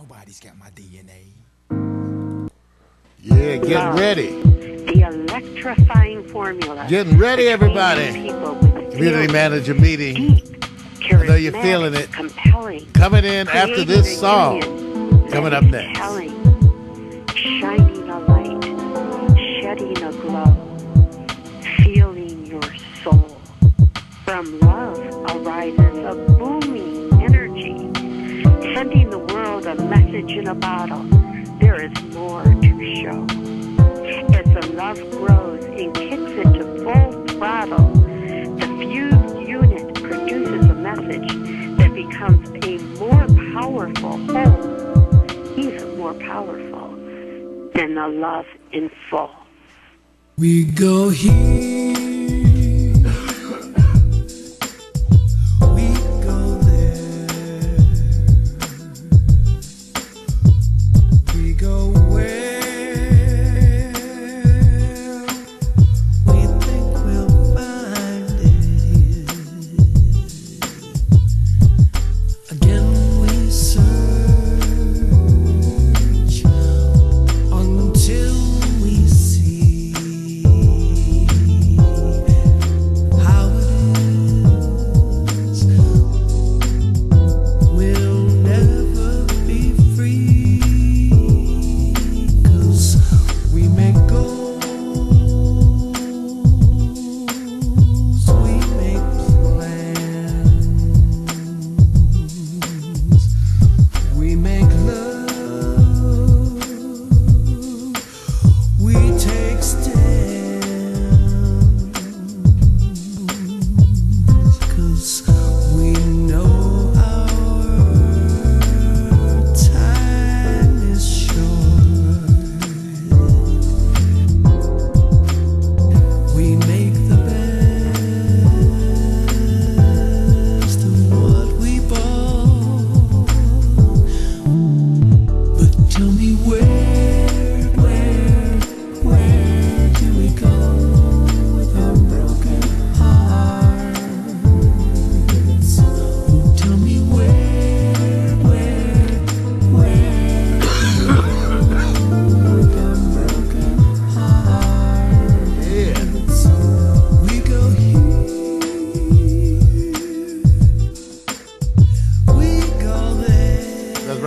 Nobody's got my DNA. Yeah, get ready. The electrifying formula. Getting ready, everybody. Community manager meeting. Deep, I know you're feeling it. Compelling. Coming in after this song. Coming up next. Shining a light, shedding a glow, feeling your soul. From love arises a booming energy, sending the world a message in a bottle. There is more to show. As the love grows and kicks into full throttle, the fused unit produces a message that becomes a more powerful whole, even more powerful than the love in full. We go here.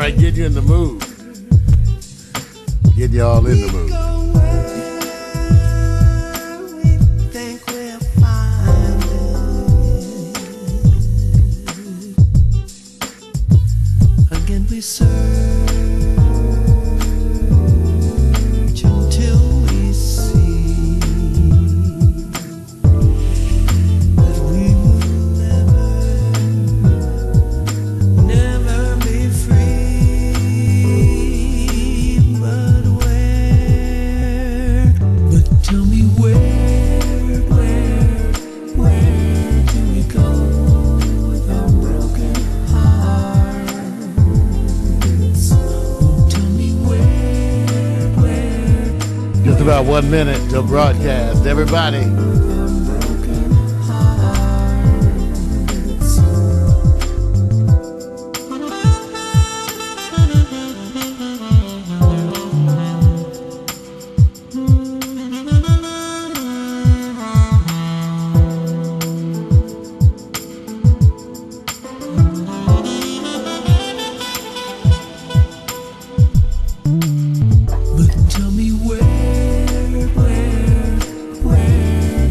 Get you in the mood. Get y'all in the mood. Again we search until we see that we will never be free. Tell me where do we go with our broken hearts? Oh, tell me where just about 1 minute till broadcast. Everybody. tell me where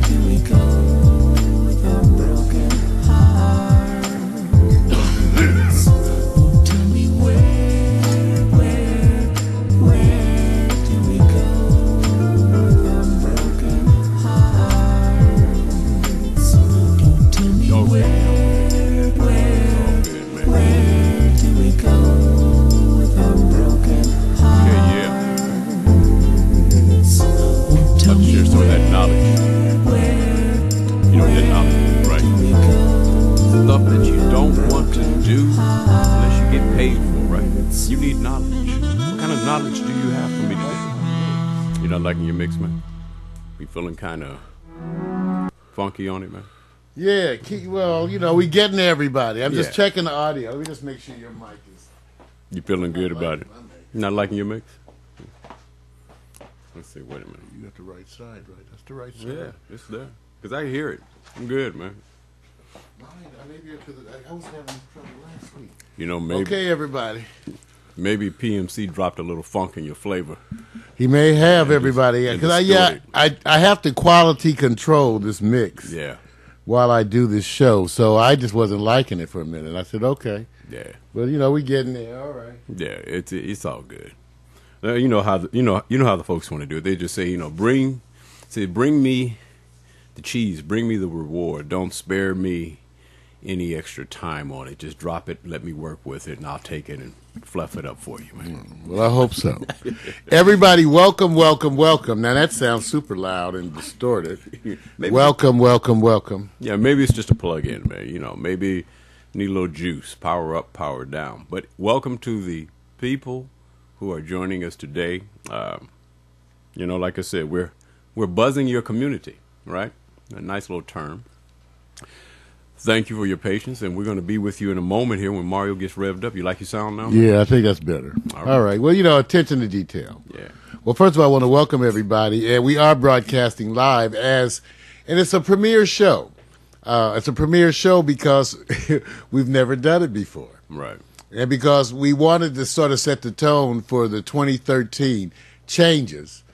do we go with our broken hearts? Oh, tell me where do we go with our broken hearts? Oh, tell me where do we go with our broken hearts? I'll share some of that knowledge. You know, that knowledge, right? Stuff that you don't want to do unless you get paid for, right? You need knowledge. What kind of knowledge do you have for me today? You're not liking your mix, man? You feeling kind of funky on it, man? Yeah, well, you know, we getting everybody. I'm just checking the audio. Let me just make sure your mic is You feeling good about it? You not liking your mix? Let's see. Wait a minute. You got the right side, right? That's the right side. Yeah, it's there. Because I can hear it. I'm good, man. I was having trouble last week. You know, maybe Okay, everybody. maybe PMC dropped a little funk in your flavor. He may have everybody and because distort I have to quality control this mix Yeah, while I do this show. So I just wasn't liking it for a minute. I said, okay, yeah, well, you know, we getting there. All right. yeah. It's all good. You know how you know how the folks want to do it. They just say, bring me the cheese, bring me the reward. Don't spare me any extra time on it. Just drop it, let me work with it, and I'll take it and fluff it up for you, man. Well, I hope so. Everybody, welcome, welcome, welcome. Now that sounds super loud and distorted. Maybe- Welcome, welcome, welcome. Yeah, maybe it's just a plug-in, man. Maybe need a little juice, power up, power down. But welcome to the people who are joining us today. Like I said, we're buzzing your community, right? A nice little term. Thank you for your patience, and we're going to be with you in a moment here when Mario gets revved up. You like your sound now? Yeah, I think that's better. All right. Well, attention to detail. Yeah. Well, first of all, I want to welcome everybody, and we are broadcasting live and it's a premiere show. It's a premiere show because we've never done it before. Right. And because we wanted to sort of set the tone for the 2013 changes,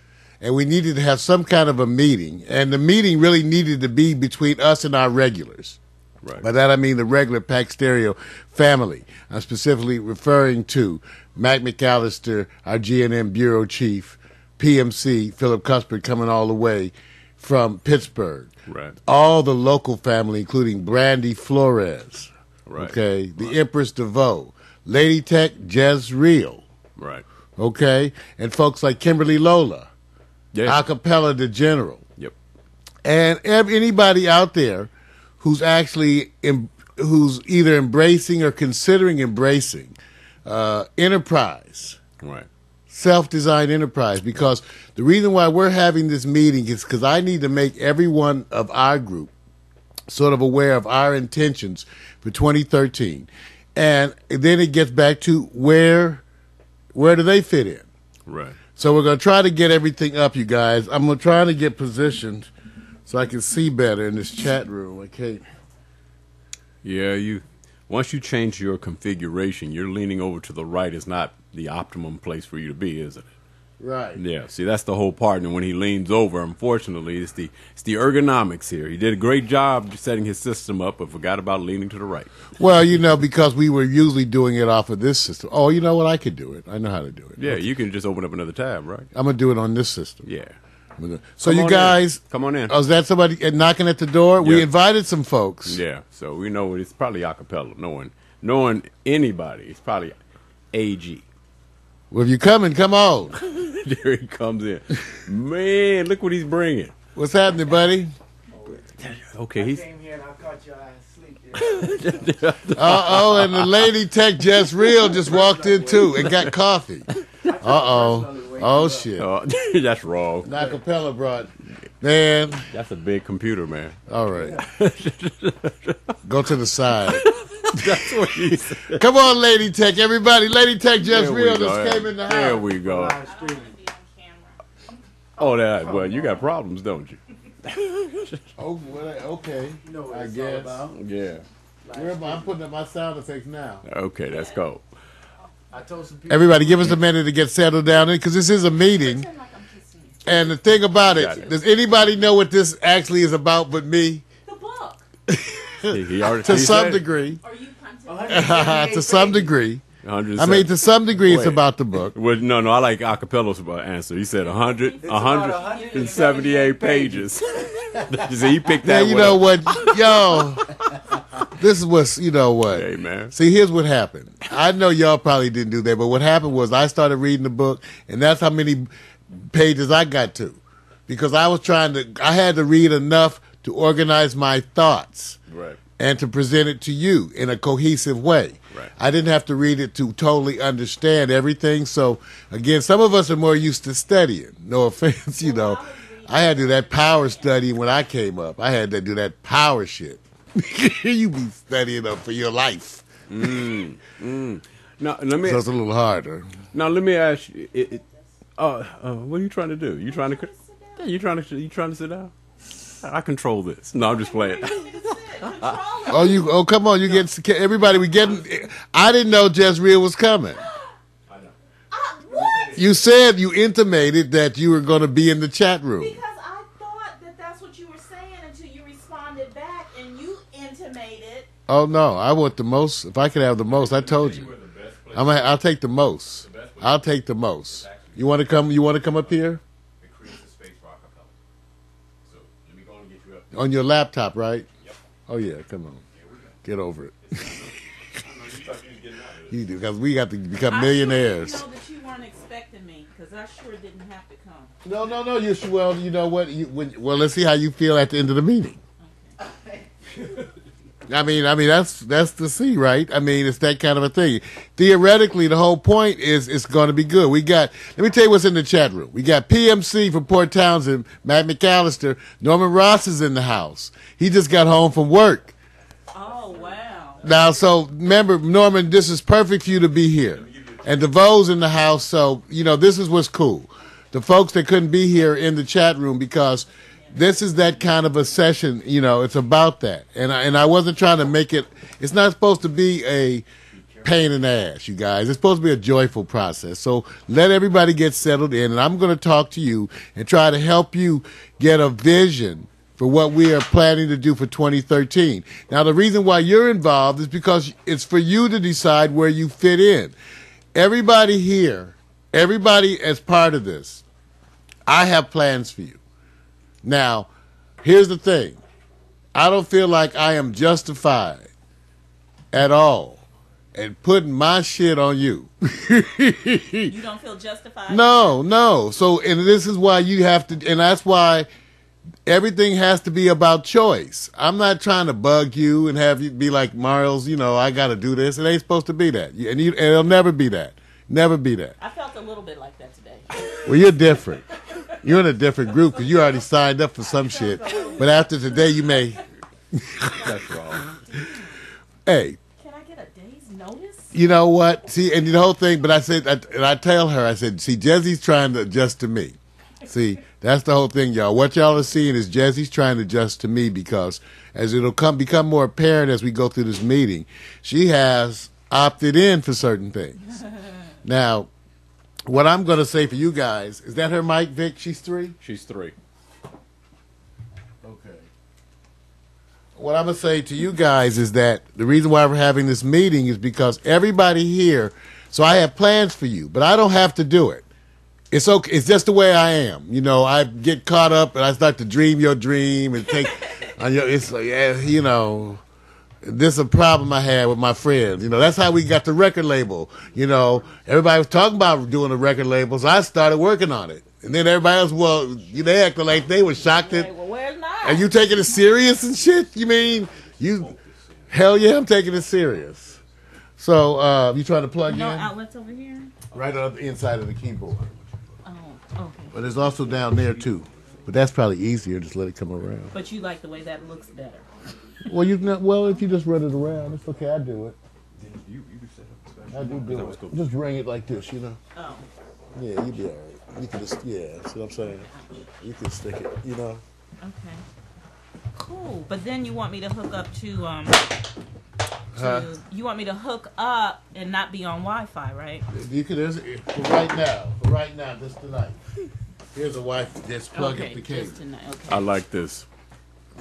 and we needed to have some kind of a meeting, and the meeting really needed to be between us and our regulars. Right. By that I mean the regular Pack Stereo family. I'm specifically referring to Mac McAllister, our GNM Bureau Chief, PMC, Philip Cuthbert, coming all the way from Pittsburgh. Right. All the local family, including Brandy Flores. Right. Okay. The Empress DeVoe. Lady Tech Jezreel. Right. Okay. And folks like Kimberly Lola. Yeah. Acapella the General. Yep. And anybody out there who's actually who's either embracing or considering embracing enterprise, Right. self-designed enterprise. Because the reason why we're having this meeting is because I need to make everyone of our group sort of aware of our intentions for 2013. And then it gets back to where do they fit in? Right. So we're going to try to get everything up, you guys. I'm going to try to get positioned so I can see better in this chat room. Okay. Yeah, once you change your configuration, you're leaning over to the right is not the optimum place for you to be, isn't it? Right. Yeah, see, that's the whole part. And when he leans over, unfortunately, it's the ergonomics here. He did a great job setting his system up, but forgot about leaning to the right. Well, because we were usually doing it off of this system. Oh, you know what? I could do it. I know how to do it. Yeah, Okay. you can just open up another tab, right? I'm going to do it on this system. Yeah. So Come you on guys, in. Come on in. Oh, is that somebody knocking at the door? We Yeah. invited some folks. Yeah, so we know it's probably acapella. Knowing anybody, it's probably AG. Well, if you're coming, come on. There he comes in. Man, look what he's bringing. What's happening, buddy? Okay, he's Came here and I caught your ass asleep there. Uh-oh, and the lady Tech Jezreel just walked in, too, and got coffee. Uh-oh. Oh, shit. that's wrong. Acapella brought, man. That's a big computer, man. All right. Go to the side. That's what he said. Come on, Lady Tech, everybody. Lady Tech There we Jezreel go. just came in the house. There we go. Live streaming. Oh, that. Well, you got problems, don't you? Oh, well, okay. You know what I it's guess. all about. Yeah. Where am I? I'm putting up my sound effects now. Okay, that's cool. I told some people. Everybody, give us a minute to get settled down in because this is a meeting. And the thing about Got it, it. does anybody know what this actually is about but me? The book. He already To he some said degree. Are you punting? 178 To some pages. degree. 100. I mean, to some degree, it's Wait. about the book. Well, no, I like Acapella's answer. He said 178 pages. You see, he picked Now, that you one know up. what? Yo, this is what's, you know what? Hey, man. See, here's what happened. I know y'all probably didn't do that, but what happened was I started reading the book, and that's how many pages I got to. Because I had to read enough to organize my thoughts. Right. And to present it to you in a cohesive way. Right. I didn't have to read it to totally understand everything. So, again, some of us are more used to studying. No offense, I had to do that power study when I came up. I had to do that power shit. You be studying up for your life. You Now let me. So it's a little harder. Now let me ask you. What are you trying to do? You trying to? Yeah, you trying to sit down? I control this. No, I'm just playing. Oh, come on! You get everybody. We getting. I didn't know Jezreel was coming. What? You said you intimated that you were going to be in the chat room. Because I thought that that's what you were saying until you responded back and you intimated. Oh no! I want the most. If I could have the most, I told you. I'll take the most. I'll take the most. You want to come? You want to come up here? On your laptop, right? Yep. Oh yeah, come on. Get over it. You do, because we got to become millionaires. I know that you weren't expecting me, because I sure didn't have to come. No. Well, you know what? Well, let's see how you feel at the end of the meeting. Okay. I mean, that's the C, right? I mean, it's that kind of a thing. Theoretically, the whole point is it's going to be good. Let me tell you what's in the chat room. We got PMC from Port Townsend, Matt McAllister. Norman Ross is in the house. He just got home from work. Oh, wow. Now, so remember, Norman, this is perfect for you to be here. And DeVoe's in the house, so, this is what's cool. The folks that couldn't be here in the chat room because this is that kind of a session, it's about that. And I wasn't trying to make it, it's not supposed to be a pain in the ass, you guys. It's supposed to be a joyful process. So let everybody get settled in, and I'm going to talk to you and try to help you get a vision for what we are planning to do for 2013. Now, the reason why you're involved is because it's for you to decide where you fit in. Everybody here, everybody as part of this, I have plans for you. Now, here's the thing. I don't feel like I am justified at all in putting my shit on you. You don't feel justified? No. So, and this is why you have to, and that's why everything has to be about choice. I'm not trying to bug you and have you be like, Mario's, I got to do this. It ain't supposed to be that. And it'll never be that. Never be that. I felt a little bit like that today. Well, you're different. You're in a different group because you already signed up for some shit. But after today, you may. That's wrong. Hey. Can I get a day's notice? You know what? See, and the whole thing, but I tell her, see, Jezzy's trying to adjust to me. See, that's the whole thing, y'all. What y'all are seeing is Jezzy's trying to adjust to me because as it'll become more apparent as we go through this meeting, she has opted in for certain things. Now, what I'm going to say for you guys, is that her mic, Vic? She's 3? She's 3. Okay. What I'm going to say to you guys is that the reason why we're having this meeting is because everybody here, so I have plans for you, but I don't have to do it. It's okay. It's just the way I am. I get caught up and I start to dream your dream and take on your, it's like, this is a problem I had with my friends. That's how we got the record label. Everybody was talking about doing the record label, so I started working on it. And then everybody else, they acted like they were shocked at. Well, where's not? Are you taking it serious and shit? You mean you? Hell yeah, I'm taking it serious. So you trying to plug No in? outlets over here? Right on the inside of the keyboard. Oh, okay. But there's also down there too. But that's probably easier. Just let it come around. But you like the way that looks better. Well, if you just run it around, it's okay. I do it. I do it. Just ring it like this, Oh. Yeah, you be all right. You can just, see what I'm saying? You can stick it, Okay. Cool. But then you want me to hook up to you want me to hook up and not be on Wi-Fi, right? You can, for right now, just tonight. Here's a Wi-Fi, just plug up the cable. Just tonight. Okay. I like this.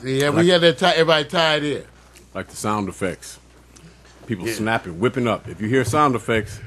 Yeah, we had that everybody tied in. Like the sound effects. People snapping, whipping up. If you hear sound effects,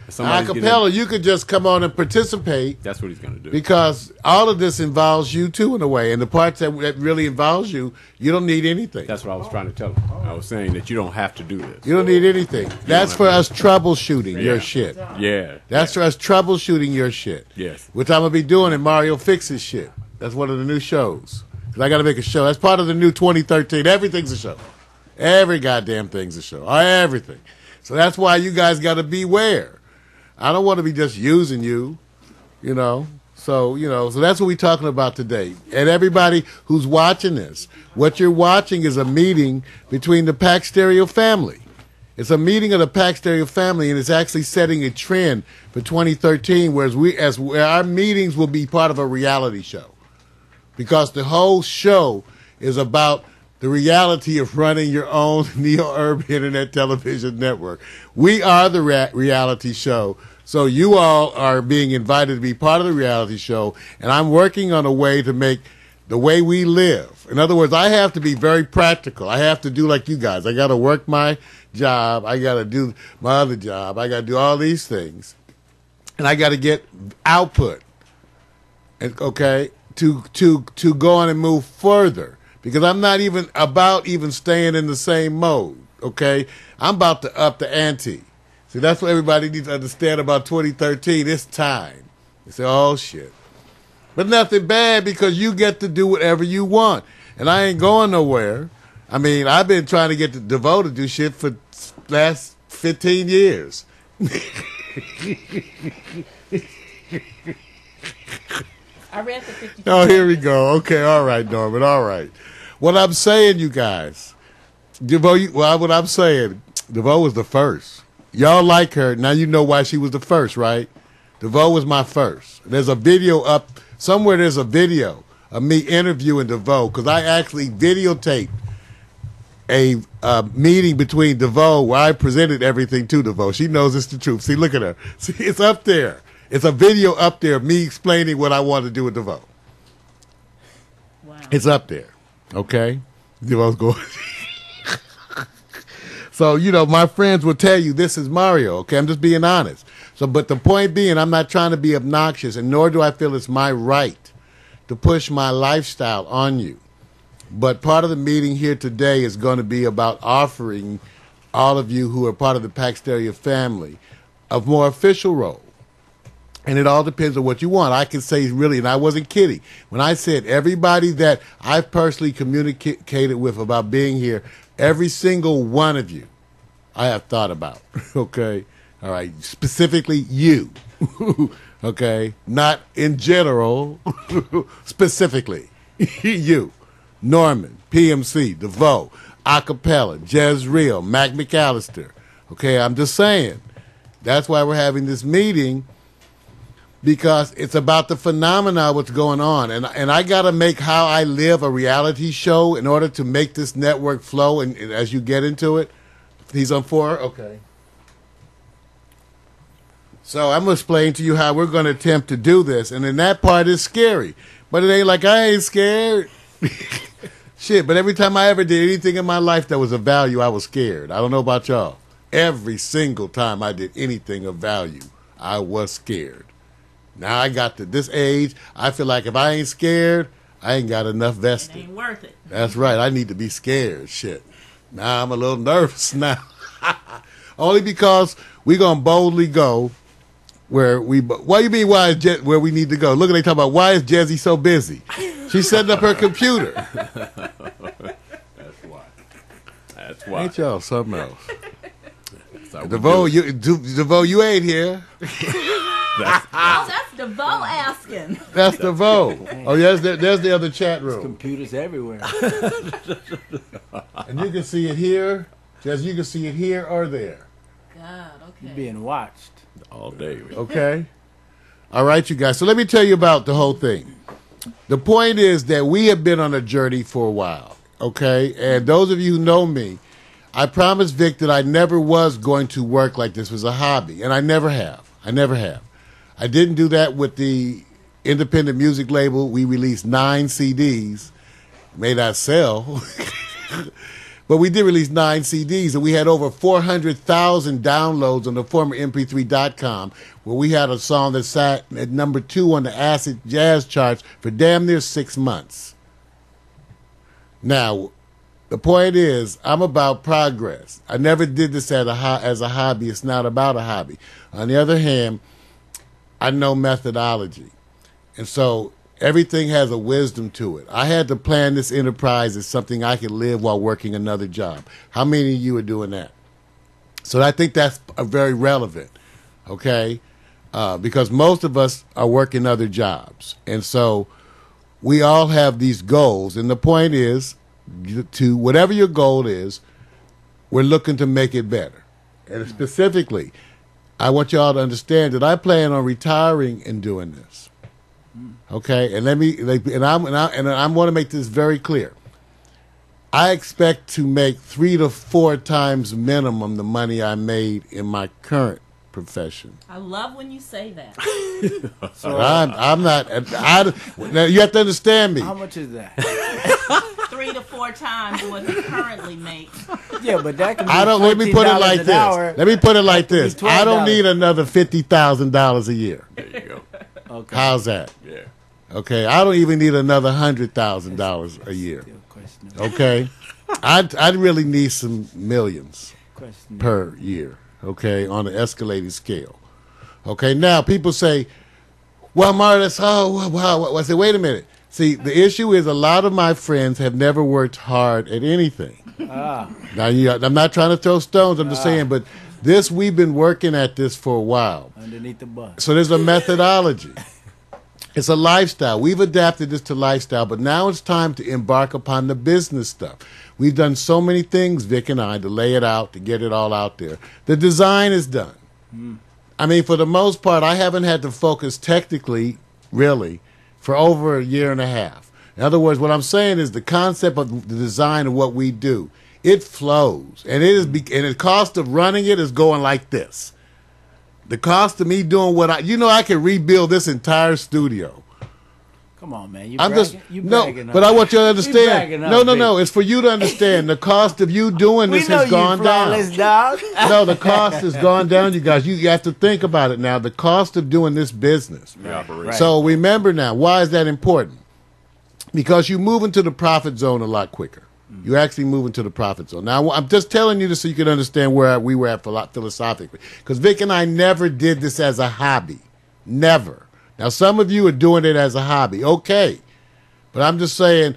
Acapella, you could just come on and participate. That's what he's going to do. Because all of this involves you too, in a way. And the parts that really involves you, you don't need anything. That's what I was trying to tell him. I was saying that you don't have to do this. You don't need anything. That's for us troubleshooting your shit. Yeah. That's for us troubleshooting your shit. Yes. Which I'm going to be doing in Mario Fixes shit. That's one of the new shows. Because I got to make a show. That's part of the new 2013. Everything's a show. Every goddamn thing's a show. Everything. So that's why you guys got to beware. I don't want to be just using you, So, so that's what we're talking about today. And everybody who's watching this, what you're watching is a meeting between the Pack Stereo family. It's a meeting of the Pax Stereo family, and it's actually setting a trend for 2013, where our meetings will be part of a reality show, because the whole show is about the reality of running your own neo-urban internet television network. We are the reality show, so you all are being invited to be part of the reality show, and I'm working on a way to make the way we live. In other words, I have to be very practical. I have to do like you guys. I got to work my job. I got to do my other job. I got to do all these things. And I got to get output, and, okay, to go on and move further. Because I'm not even about even staying in the same mode, okay? I'm about to up the ante. See, that's what everybody needs to understand about 2013. It's time. You say, oh, shit. But nothing bad, because you get to do whatever you want. And I ain't going nowhere. I mean, I've been trying to get the DeVoe to do shit for last 15 years. I read the 52. Oh, here we go. Okay, all right, Norman, all right. What I'm saying, you guys, DeVoe, what I'm saying, DeVoe was the first. Y'all like her. Now you know why she was the first, right? DeVoe was my first. There's a video up. Somewhere there's a video of me interviewing DeVoe, because I actually videotaped a meeting between DeVoe where I presented everything to DeVoe. She knows it's the truth. See, look at her. See, it's up there. It's a video up there of me explaining what I want to do with DeVoe. Wow. It's up there. Okay? DeVoe's going. So, you know, my friends will tell you this is Mario, okay? I'm just being honest. So, but the point being, I'm not trying to be obnoxious, and nor do I feel it's my right to push my lifestyle on you. But part of the meeting here today is going to be about offering all of you who are part of the Pax Stereo family a more official role. And it all depends on what you want. I can say really, and I wasn't kidding, when I said everybody that I've personally communicated with about being here, every single one of you I have thought about, okay? All right, specifically you, okay? Not in general, specifically you. Norman, PMC, DeVoe, Acapella, Jezreel, Mac McAllister. Okay, I'm just saying. That's why we're having this meeting, because it's about the phenomena of what's going on. And I got to make How I Live a reality show in order to make this network flow. And as you get into it, he's on 4? Okay. So I'm going to explain to you how we're going to attempt to do this. And then that part is scary. But it ain't like I ain't scared. Shit, but every time I ever did anything in my life that was of value, I was scared. I don't know about y'all. Every single time I did anything of value, I was scared. Now I got to this age, I feel like if I ain't scared, I ain't got enough It vested. ain't worth it. That's right. I need to be scared. Shit. Now I'm a little nervous now. Only because we going to boldly go where we... What do you mean, why is where we need to go? Look at they talking about, why is Jezzy so busy? She's setting up her computer. That's why. That's why. Ain't y'all something else? That's how we DeVoe, do it. DeVoe, you ain't here. Oh, that's DeVoe asking. That's DeVoe. Oh, yes, there's the other chat room. Computers everywhere. And you can see it here. Jez, you can see it here or there. God, You're okay. being watched. All day. Okay? All right, you guys. So let me tell you about the whole thing. The point is that we have been on a journey for a while, okay? And those of you who know me, I promised Vic that I never was going to work like this was a hobby, and I never have. I never have. I didn't do that with the independent music label. We released 9 CDs. May not sell, but we did release 9 CDs, and we had over 400,000 downloads on the former mp3.com, where we had a song that sat at number 2 on the acid jazz charts for damn near 6 months. Now, the point is, I'm about progress. I never did this as a hobby. It's not about a hobby. On the other hand, I know methodology. And so everything has a wisdom to it. I had to plan this enterprise as something I could live while working another job. How many of you are doing that? So I think that's very relevant, okay? Because most of us are working other jobs. And so we all have these goals. And the point is, to whatever your goal is, we're looking to make it better. And specifically, I want y'all to understand that I plan on retiring and doing this. Okay, and I want to make this very clear. I expect to make 3 to 4 times minimum the money I made in my current profession. I love when you say that. I'm not. Now you have to understand me. How much is that? 3 to 4 times what he currently makes. Yeah, but that can be Let me put it like $14 an this. hour. Let me put it like this. That could be I don't $12. need another $50,000 a year. There you go. Okay. How's that? Yeah. Okay, I don't even need another $100,000 a year. Still questionable. Okay, I'd really need some millions Questionable. per year. Okay, on an escalating scale. Okay, now people say, "Well, Mark, that's wow." I say, "Wait a minute." See, the issue is a lot of my friends have never worked hard at anything. Ah, Now, I'm not trying to throw stones. I'm just saying, but we've been working at this for a while. underneath the bus. So there's a methodology. It's a lifestyle. We've adapted this to lifestyle, but now it's time to embark upon the business stuff. We've done so many things, Vic and I, to lay it out, to get it all out there. The design is done. I mean, for the most part, I haven't had to focus technically, really, for over a year and a half. In other words, what I'm saying is the concept of the design of what we do, it flows. And and the cost of running it is going like this. The cost of me doing I can rebuild this entire studio. Come on, man. I'm just but I want you to understand. No. It's for you to understand. The cost of you doing this has gone down. Dog. No, the cost has gone down, you guys. You have to think about it now. The cost of doing this business. The operation. Right. So remember now, why is that important? Because you move into the profit zone a lot quicker. You actually move into the profit zone. Now, I'm just telling you this so you can understand where we were at philosophically. Because Vic and I never did this as a hobby. Never. Now, some of you are doing it as a hobby. Okay. But I'm just saying,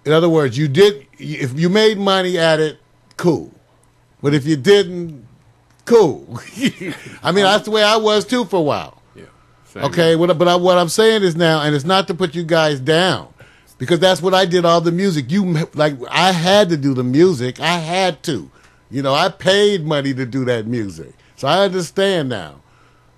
in other words, if you made money at it, cool. But if you didn't, cool. I mean, that's the way I was too for a while. Yeah. Same Okay, here. what I'm saying is now, and it's not to put you guys down, because that's what I did all the music. I had to do the music. I had to. I paid money to do that music. So I understand now.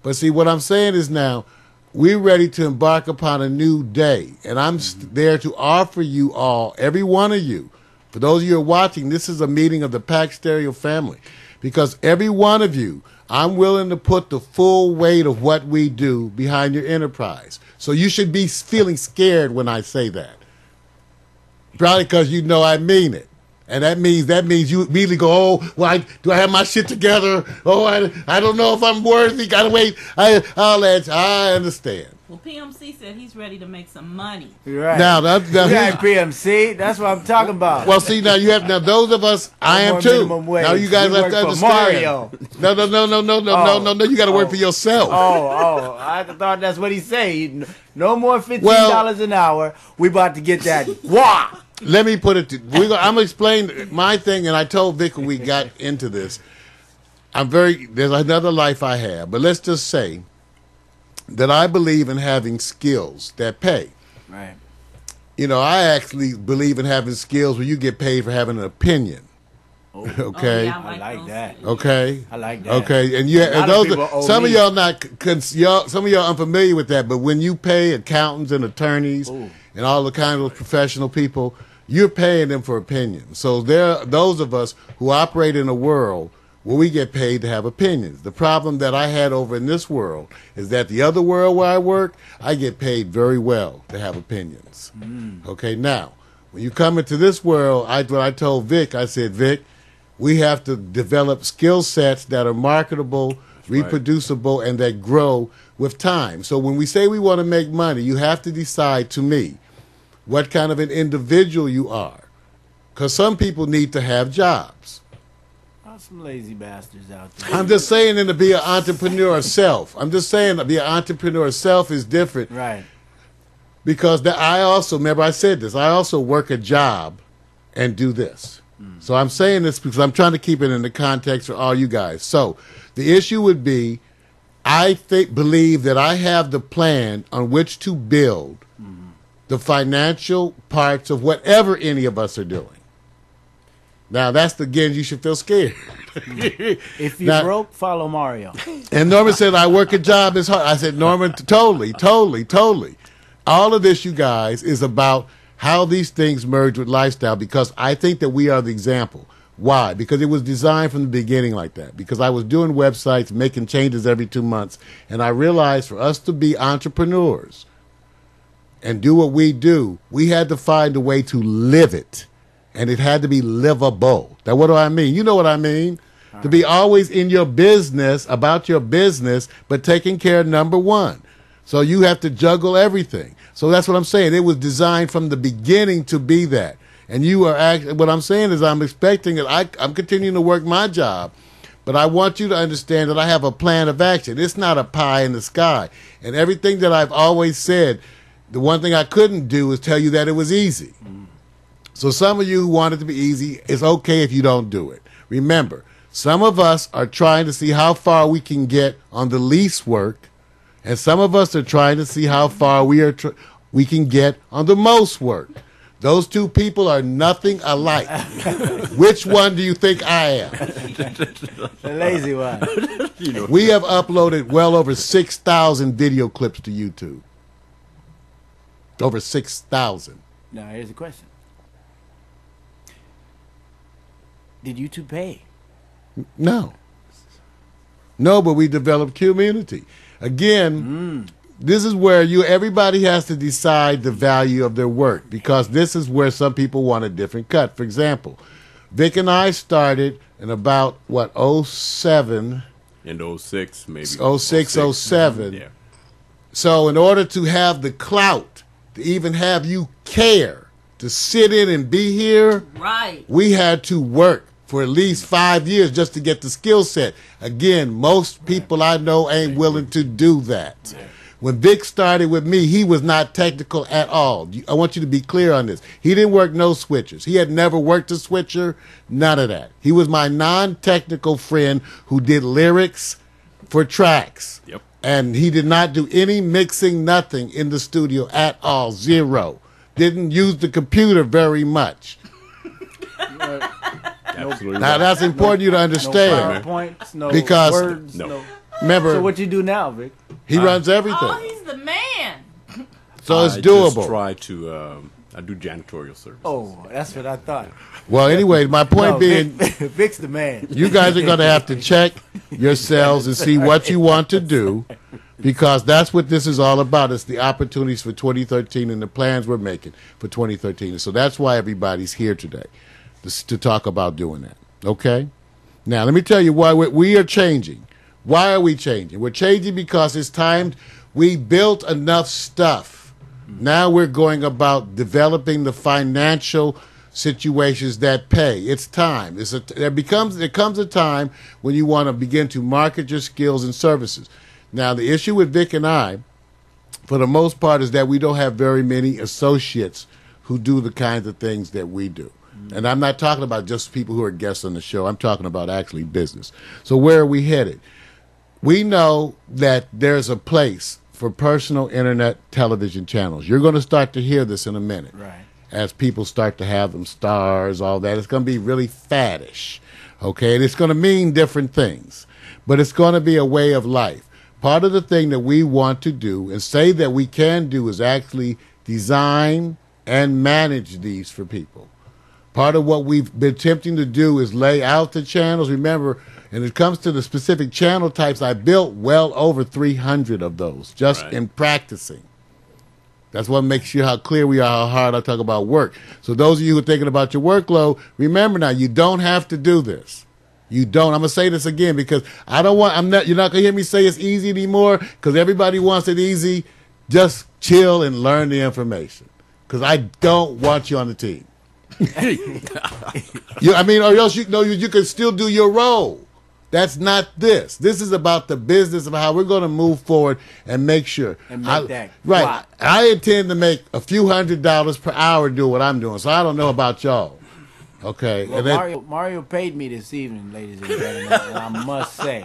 But see, what I'm saying is now, we're ready to embark upon a new day. And I'm there to offer you all, every one of you, for those of you who are watching, this is a meeting of the Pack Stereo family. Because every one of you, I'm willing to put the full weight of what we do behind your enterprise. So you should be feeling scared when I say that. Probably because I mean it. And that means you immediately go, oh, well, do I have my shit together? Oh, I don't know if I'm worthy. Gotta wait. I understand. Well, PMC said he's ready to make some money. You're right. Now, You got PMC. That's what I'm talking about. well, see, now those of us, I am more too. minimum wage. Now you guys We have work to for understand. Mario. No. You got to work for yourself. I thought that's what he said. No more $15 an hour. We about to get that. Wah! Let me put it to I'm gonna explain my thing, and I told Vic when we got into this. There's another life I have, but let's just say that I believe in having skills that pay. Right. I actually believe in having skills where you get paid for having an opinion. Okay. Oh, yeah, I like those. Okay. that. I like that. Okay, and A lot of people owe some of me. y'all some of y'all unfamiliar with that. But when you pay accountants and attorneys and all the kind of professional people, you're paying them for opinions. So there are those of us who operate in a world where we get paid to have opinions. The problem that I had over in this world is that the other world where I work, I get paid very well to have opinions. Okay, now when you come into this world, what I told Vic, I said, Vic, we have to develop skill sets that are marketable, reproducible, and that grow with time. So when we say we want to make money, you have to decide, to me, what kind of an individual you are. Because some people need to have jobs. Some lazy bastards out there. I'm just saying, and to be an entrepreneur self. I'm just saying to be an entrepreneur self is different. Right. Because I also, remember I said this, I also work a job and do this. So I'm saying this because I'm trying to keep it in the context for all you guys. So the issue would be, I believe that I have the plan on which to build the financial parts of whatever any of us are doing. Now, again, you should feel scared. If you're broke, follow Mario. And Norman said, I work a job is hard. I said, Norman, totally. All of this, you guys, is about how these things merge with lifestyle, because I think that we are the example. Why? Because it was designed from the beginning like that. Because I was doing websites, making changes every 2 months, and I realized for us to be entrepreneurs and do what we do, we had to find a way to live it. And it had to be livable. Now, what do I mean? You know what I mean? To be always in your business, about your business, but taking care of number one. So you have to juggle everything. So that's what I'm saying. It was designed from the beginning to be that. And you are what I'm saying is I'm expecting it. I'm continuing to work my job, but I want you to understand that I have a plan of action. It's not a pie in the sky. And everything that I've always said, the one thing I couldn't do is tell you that it was easy. So some of you who want it to be easy, it's okay if you don't do it. Remember, some of us are trying to see how far we can get on the least work, and some of us are trying to see how far we can get on the most work. Those two people are nothing alike. Which one do you think I am? The lazy one. We have uploaded well over 6,000 video clips to YouTube. Over 6,000. Now, here's the question. Did YouTube pay? No, but we developed community. Again, this is where everybody has to decide the value of their work, because this is where some people want a different cut. For example, Vic and I started in about, 07? In 06, maybe. 06, 07. Yeah. So in order to have the clout, to even have you care, to sit in and be here, Right. we had to work for at least 5 years just to get the skill set. Again, most people I know ain't willing to do that. When Vic started with me, he was not technical at all. I want you to be clear on this. He didn't work no switchers. He had never worked a switcher, none of that. He was my non-technical friend who did lyrics for tracks. Yep. And he did not do any mixing, nothing in the studio at all, zero. Didn't use the computer very much. Absolutely. Now, that's important you to understand. No PowerPoints, no Because- words, No. Remember, So what you do now, Vic? he runs everything. Oh, he's the man. So it's I doable. just try to, I do janitorial service. Oh, that's what I thought. Well, anyway, my point No, being, Vic's the man. you guys are going to have to check yourselves and see what you want to do, because that's what this is all about. It's the opportunities for 2013 and the plans we're making for 2013. And so that's why everybody's here today, to talk about doing that. Okay? Now, let me tell you why we are changing. Why are we changing? We're changing because it's time. We built enough stuff. Now we're going about developing the financial situations that pay. It's time. There comes a time when you want to begin to market your skills and services. Now, the issue with Vic and I, for the most part, is that we don't have very many associates who do the kinds of things that we do. And I'm not talking about just people who are guests on the show. I'm talking about actually business. So where are we headed? We know that there's a place for personal internet television channels. You're going to start to hear this in a minute. Right. As people start to have them, stars, all that. It's going to be really faddish. Okay? And it's going to mean different things. But it's going to be a way of life. Part of the thing that we want to do and say that we can do is actually design and manage these for people. Part of what we've been attempting to do is lay out the channels. Remember, and it comes to the specific channel types, I built well over 300 of those just in practicing. That's what makes you how clear we are, how hard I talk about work. So those of you who are thinking about your workload, remember now, you don't have to do this. You don't. I'm going to say this again because you're not going to hear me say it's easy anymore because everybody wants it easy. Just chill and learn the information because I don't want you on the team. Or else you can still do your role. That's not this. This is about the business of how we're going to move forward and make sure. And make that right. clock. I intend to make a few $100s per hour doing what I'm doing. So I don't know about y'all. Okay. Well, And then, Mario paid me this evening, ladies and gentlemen, and I must say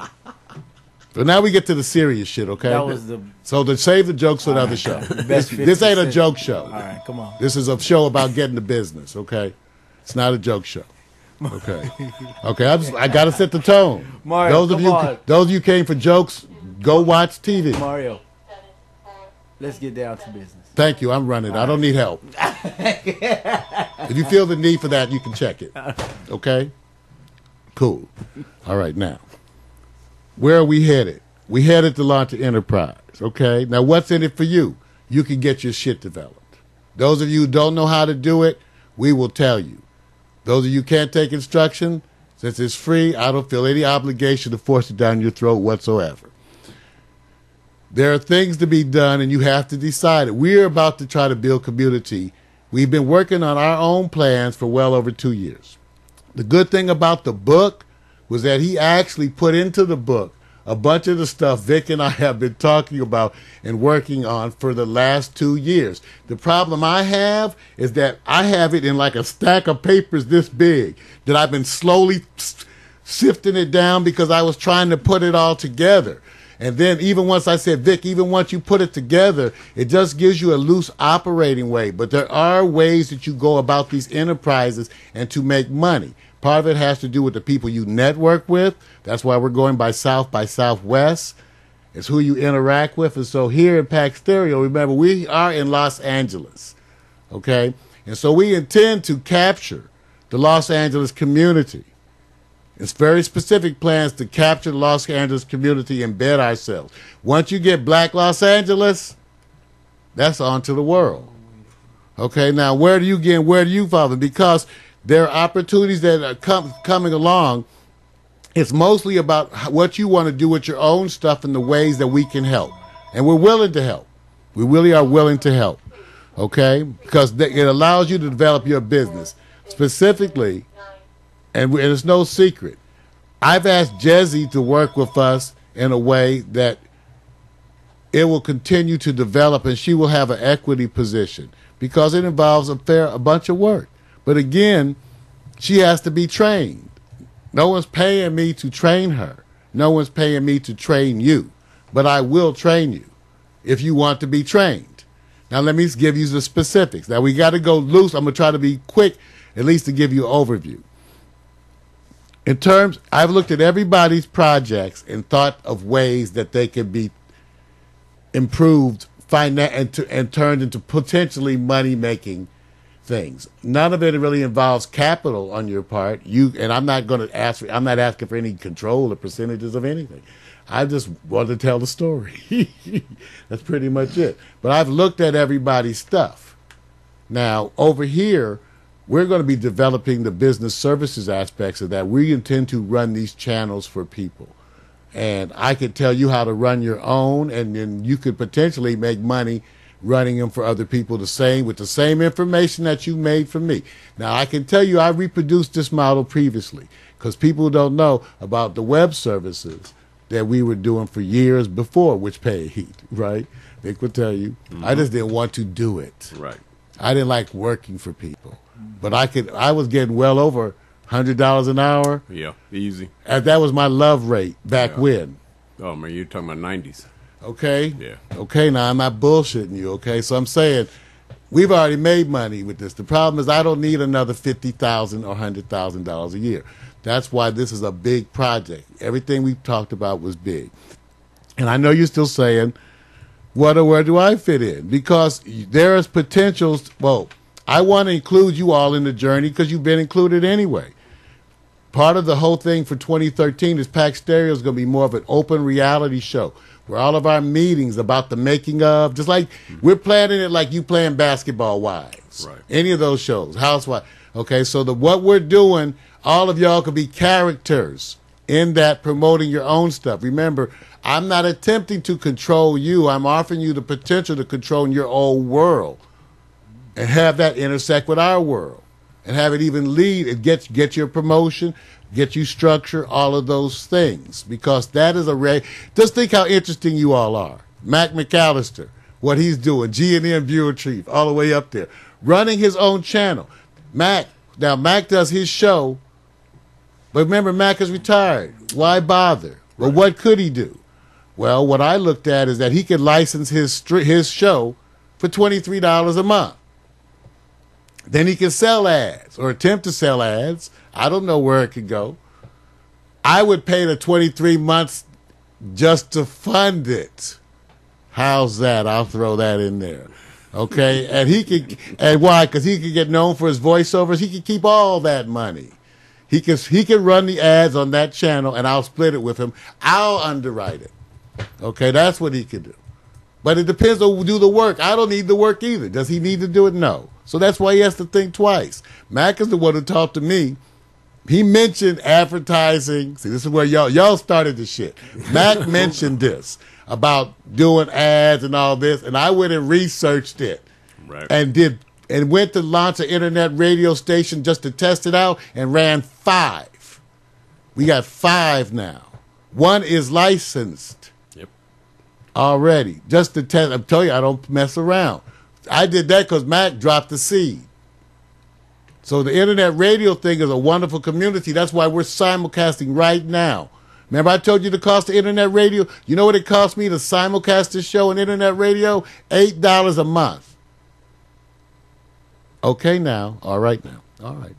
so now we get to the serious shit. Okay. that was the So to save the jokes for another show. best. This ain't a 50 joke show. All right, come on. This is a show about getting the business. Okay. It's not a joke show. Okay. Okay. I got to set the tone. Mario, those of you came for jokes, go watch TV. Mario, let's get down to business. Thank you. I'm running. I don't need help. If you feel the need for that, you can check it. Okay? Cool. All right, now. Where are we headed? We headed to launch an enterprise. Okay? Now, what's in it for you? You can get your shit developed. Those of you who don't know how to do it, we will tell you. Those of you who can't take instruction, since it's free, I don't feel any obligation to force it down your throat whatsoever. There are things to be done, and you have to decide it. We're about to try to build community. We've been working on our own plans for well over 2 years. The good thing about the book was that he actually put into the book a bunch of the stuff Vic and I have been talking about and working on for the last 2 years. The problem I have is that I have it in like a stack of papers this big that I've been slowly sifting it down because I was trying to put it all together. And then even once I said, Vic, even once you put it together, it just gives you a loose operating way. But there are ways that you go about these enterprises and to make money. Part of it has to do with the people you network with. That's why we're going by Southwest. It's who you interact with. And so here in Pack Stereo, remember, we are in Los Angeles. Okay? And so we intend to capture the Los Angeles community. It's very specific plans to capture the Los Angeles community and embed ourselves. Once you get Black Los Angeles, that's on to the world. Okay, now where do you follow? Because there are opportunities that are coming along. It's mostly about what you want to do with your own stuff and the ways that we can help. And we're willing to help. We really are willing to help. Okay? Because it allows you to develop your business. Specifically, and it's no secret, I've asked Jezzy to work with us in a way that it will continue to develop, and she will have an equity position because it involves a bunch of work. But again, she has to be trained. No one's paying me to train her. No one's paying me to train you. But I will train you if you want to be trained. Now let me give you the specifics. Now we got to go loose. I'm going to try to be quick, at least to give you an overview. In terms, I've looked at everybody's projects and thought of ways that they could be improved and turned into potentially money-making things. None of it really involves capital on your part. And I'm not asking for any control or percentages of anything. I just want to tell the story. That's pretty much it. But I've looked at everybody's stuff. Now, over here, we're going to be developing the business services aspects of that. We intend to run these channels for people. And I could tell you how to run your own, and then you could potentially make money running them for other people with the same information that you made for me. Now, I can tell you I reproduced this model previously because people don't know about the web services that we were doing for years before, which paid, right? They could tell you. Mm-hmm. I just didn't want to do it. Right. I didn't like working for people. But I was getting well over $100 an hour. Yeah, easy. And that was my love rate back when. Oh, man, you're talking about 90s. Okay? Yeah. Okay, now I'm not bullshitting you, okay? So I'm saying we've already made money with this. The problem is I don't need another $50,000 or $100,000 a year. That's why this is a big project. Everything we've talked about was big. And I know you're still saying, where do I fit in? Because there is potentials. Well, I want to include you all in the journey because you've been included anyway. Part of the whole thing for 2013 is Pack Stereo is going to be more of an open reality show where all of our meetings about the making of, just like we're planning it like you playing Basketball Wives. Right. Any of those shows, Housewives. Okay, so what we're doing, all of y'all could be characters in that promoting your own stuff. Remember, I'm not attempting to control you. I'm offering you the potential to control your own world and have that intersect with our world and have it even lead and get your promotion, get you structure, all of those things. Because that is just think how interesting you all are. Mac McAllister, what he's doing, G&M Viewer Chief, all the way up there, running his own channel. Mac does his show, but remember, Mac is retired. Why bother? Well, what could he do? Well, what I looked at is that he could license his show for $23 a month. Then he can sell ads or attempt to sell ads. I don't know where it could go. I would pay the 23 months just to fund it. How's that? I'll throw that in there. Okay, and he could, and why? Because he could get known for his voiceovers. He could keep all that money. He can run the ads on that channel, and I'll split it with him. I'll underwrite it. Okay, that's what he could do. But it depends on who do the work. I don't need the work either. Does he need to do it? No. So that's why he has to think twice. Mac is the one who talked to me. He mentioned advertising. See, this is where y'all started the shit. Mac mentioned this about doing ads and all this, and I went and researched it, Right. and went to launch an internet radio station just to test it out and ran 5. We got 5 now. 1 is licensed Yep. already. Just to test. I'm telling you, I don't mess around. I did that because Mac dropped the seed. So the internet radio thing is a wonderful community. That's why we're simulcasting right now. Remember I told you the cost of internet radio? You know what it cost me to simulcast this show on internet radio? $8 a month. Okay now. All right now. All right.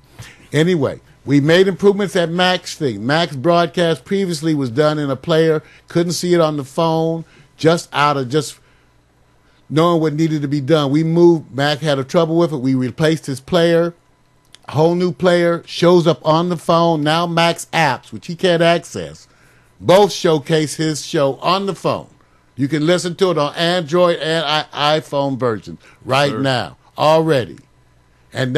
Anyway, we made improvements at Mac's thing. Mac's broadcast previously was done in a player. Couldn't see it on the phone. Just out of knowing what needed to be done. We moved. Mac had a trouble with it. We replaced his player. Whole new player. Shows up on the phone. Now Mac's apps, which he can't access, both showcase his show on the phone. You can listen to it on Android and iPhone versions right now already. And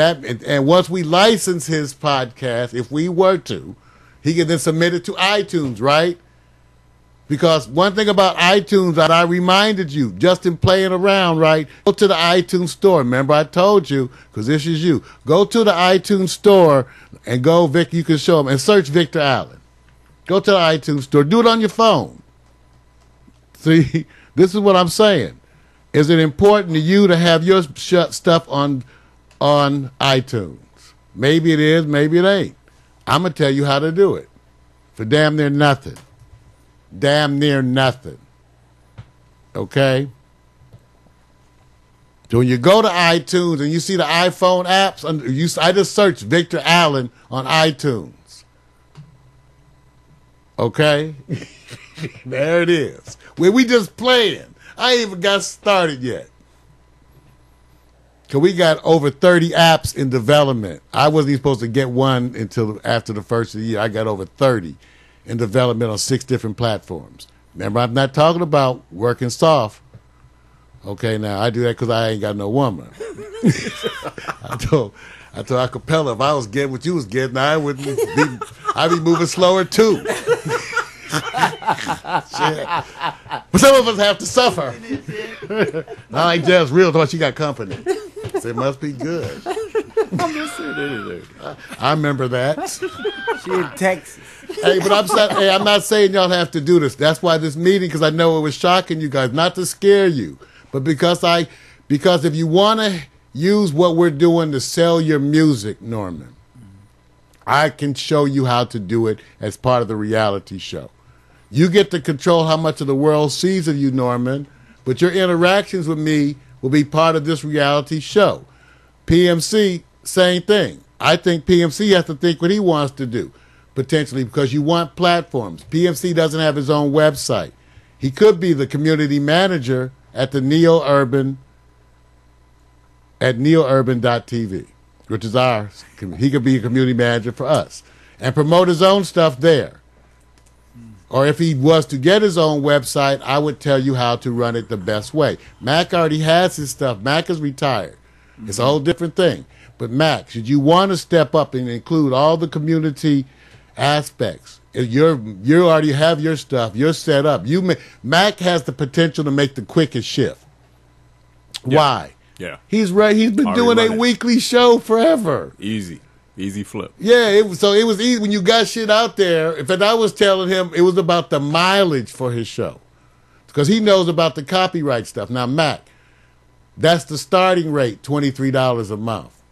once we license his podcast, if we were to, he can then submit it to iTunes, right? Because one thing about iTunes that I reminded you, just in playing around, right? Go to the iTunes store. Remember I told you, because this is you. Go to the iTunes store and go, Vic, you can show them, and search Victor Allen. Go to the iTunes store. Do it on your phone. See, this is what I'm saying. Is it important to you to have your stuff on iTunes? Maybe it is, maybe it ain't. I'm going to tell you how to do it for damn near nothing. Damn near nothing. Okay? So when you go to iTunes and you see the iPhone apps, I just searched Victor Allen on iTunes. Okay? There it is. Where we just playing. I ain't even got started yet. Because we got over 30 apps in development. I wasn't even supposed to get one until after the first of the year. I got over 30 in development on 6 different platforms. Remember, I'm not talking about working soft. Okay, now, I do that because I ain't got no woman. I told Acapella, if I was getting what you was getting, I'd be moving slower too. Shit. But some of us have to suffer. Not like just real, but she got company. So it must be good. I remember that. She in Texas. Hey, but I'm not saying y'all have to do this. That's why this meeting, because I know it was shocking you guys, not to scare you, but because if you want to use what we're doing to sell your music, Norman, I can show you how to do it as part of the reality show. You get to control how much of the world sees of you, Norman, but your interactions with me will be part of this reality show. PMC, same thing. I think PMC has to think what he wants to do, potentially, because you want platforms. PMC doesn't have his own website. He could be the community manager at the NeoUrban, at neourban.tv, which is ours. He could be a community manager for us and promote his own stuff there. Or if he was to get his own website, I would tell you how to run it the best way. Mac already has his stuff. Mac is retired. It's a whole different thing. But Mac, should you want to step up and include all the community aspects, you already have your stuff. You're set up. Mac has the potential to make the quickest shift. Yeah. Why? Yeah. He's right. He's been doing a weekly show forever. Easy flip. Yeah, it was easy when you got shit out there. In fact, I was telling him it was about the mileage for his show because he knows about the copyright stuff. Now, Mac, that's the starting rate, $23 a month.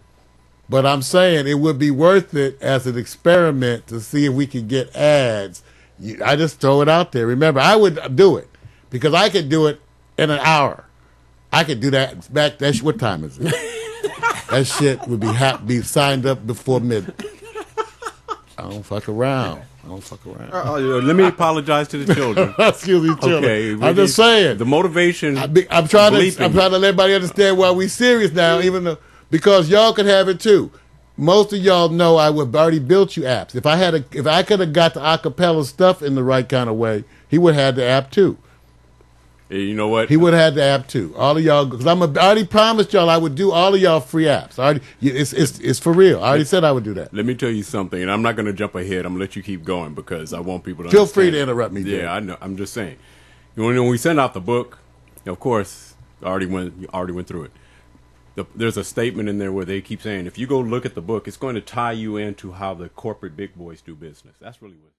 But I'm saying it would be worth it as an experiment to see if we could get ads. I just throw it out there. Remember, I would do it because I could do it in an hour. I could do that back. What time is it? that shit would be signed up before midnight. I don't fuck around. Let me apologize to the children. Excuse me, children. Okay, I'm just saying. the motivation. I'm trying to let everybody understand why we serious now, even though because y'all can have it too. Most of y'all know I would have already built you apps. If I could have got the acapella stuff in the right kind of way, he would have had the app too. You know what? He would have had the app too. All of y'all, because I already promised y'all I would do all of y'all free apps. It's for real. I already said I would do that. Let me tell you something, and I'm not going to jump ahead. I'm going to let you keep going because I want people to Feel understand. free to interrupt me. Yeah, I know. I'm just saying. When we send out the book, of course, I already went through it. There's a statement in there where they keep saying, if you go look at the book, it's going to tie you into how the corporate big boys do business. That's really what